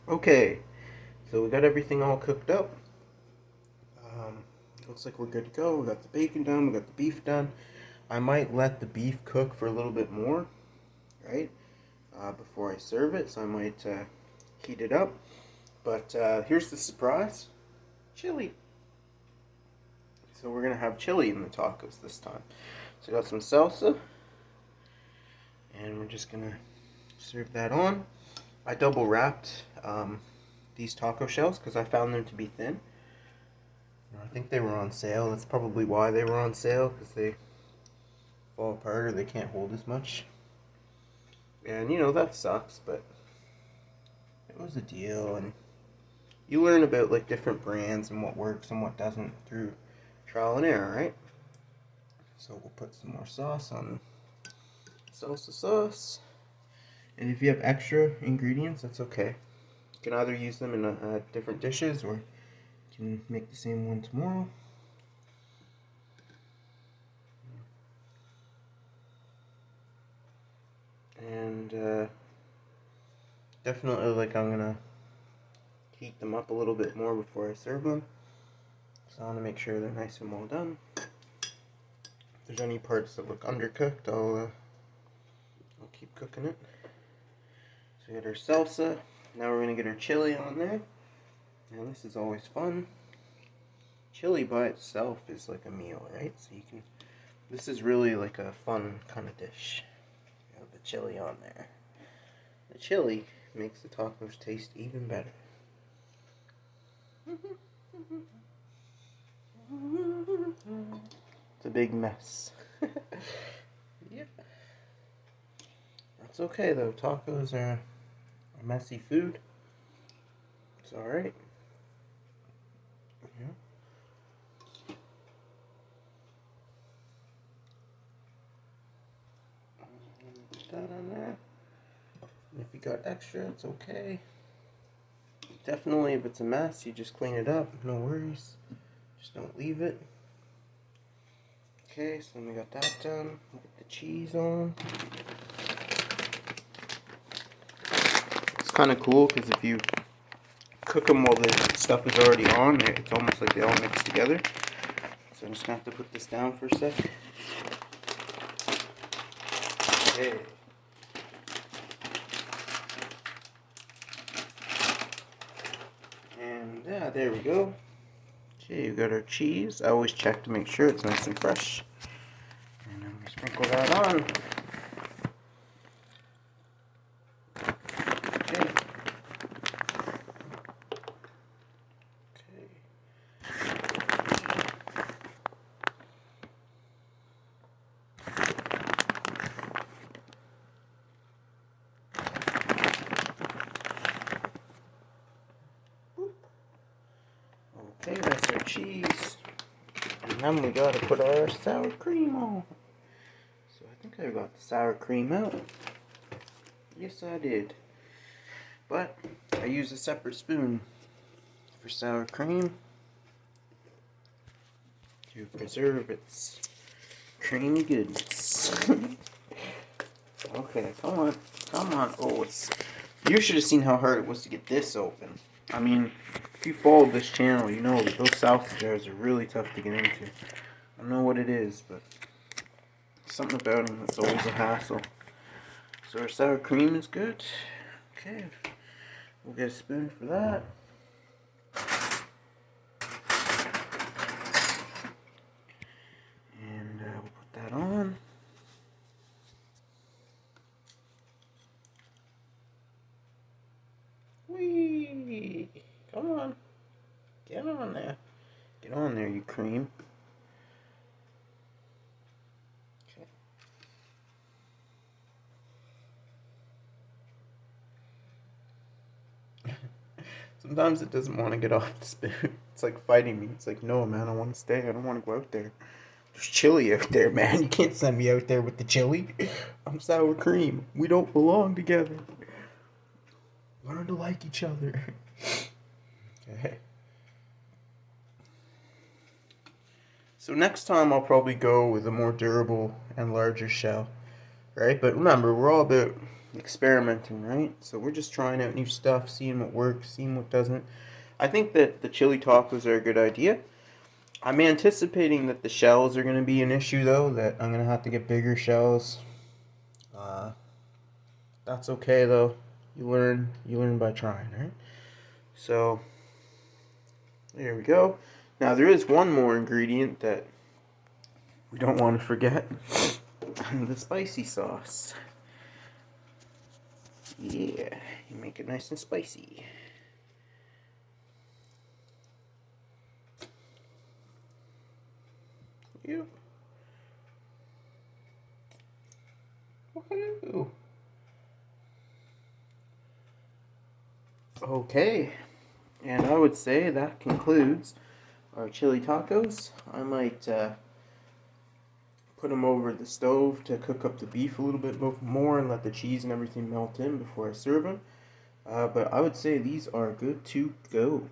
Okay, so we got everything all cooked up. Um, Looks like we're good to go. We got the bacon done, we got the beef done. I might let the beef cook for a little bit more, right, before I serve it, so I might heat it up. But here's the surprise, chili. So we're going to have chili in the tacos this time. So I got some salsa, and we're just going to serve that on. I double wrapped these taco shells because I found them to be thin. I think they were on sale. That's probably why they were on sale, because they fall apart or they can't hold as much. And that sucks, but it was a deal. And you learn about like different brands and what works and what doesn't through trial and error, right? So we'll put some more sauce on salsa sauce. And if you have extra ingredients, that's okay. You can either use them in different dishes, or you can make the same one tomorrow. And definitely, like, I'm gonna heat them up a little bit more before I serve them. So I want to make sure they're nice and well done. If there's any parts that look undercooked, I'll keep cooking it. So we got our salsa. Now we're gonna get our chili on there. And this is always fun. Chili by itself is like a meal, right? So you can. This is really like a fun kind of dish. You have the chili on there. The chili makes the tacos taste even better. It's a big mess. Yep. That's okay though. Tacos are a messy food. It's alright. Yeah. Put that on there. And if you got extra, it's okay. Definitely, if it's a mess, you just clean it up. No worries. Just don't leave it. Okay, so then we got that done. We'll get the cheese on. It's kind of cool because if you cook them while the stuff is already on, it's almost like they all mix together. So I'm just gonna have to put this down for a sec. Okay. And yeah, there we go. Okay, we got our cheese. I always check to make sure it's nice and fresh. And I'm gonna sprinkle that on. Okay. Okay. Okay, that's our cheese. And then we gotta put our sour cream on. So I think I got the sour cream out. Yes, I did. But I use a separate spoon for sour cream to preserve its creamy goodness. Okay, come on. Come on. Oh, you should have seen how hard it was to get this open. I mean, if you followed this channel, you know that those salsa jars are really tough to get into. I don't know what it is, but something about them, it's always a hassle. So our sour cream is good. Okay, we'll get a spoon for that. And we'll put that on. Whee! Come on. Get on there. Get on there, you cream. Okay. Sometimes it doesn't want to get off the spoon. It's like fighting me. It's like, no, man, I want to stay. I don't want to go out there. There's chili out there, man. You can't send me out there with the chili. I'm sour cream. We don't belong together. Learn to like each other. Okay. So next time I'll probably go with a more durable and larger shell, right? But remember, we're all about experimenting, right? So we're just trying out new stuff, seeing what works, seeing what doesn't. I think that the chili tacos are a good idea. I'm anticipating that the shells are going to be an issue, though, that I'm going to have to get bigger shells. Uh, that's okay, though. You learn by trying, right? So, there we go. Now, there is one more ingredient that we don't want to forget. The spicy sauce. Yeah, you make it nice and spicy. Yep. Woohoo! Okay, and I would say that concludes our chili tacos. I might put them over the stove to cook up the beef a little bit more and let the cheese and everything melt in before I serve them. But I would say these are good to go.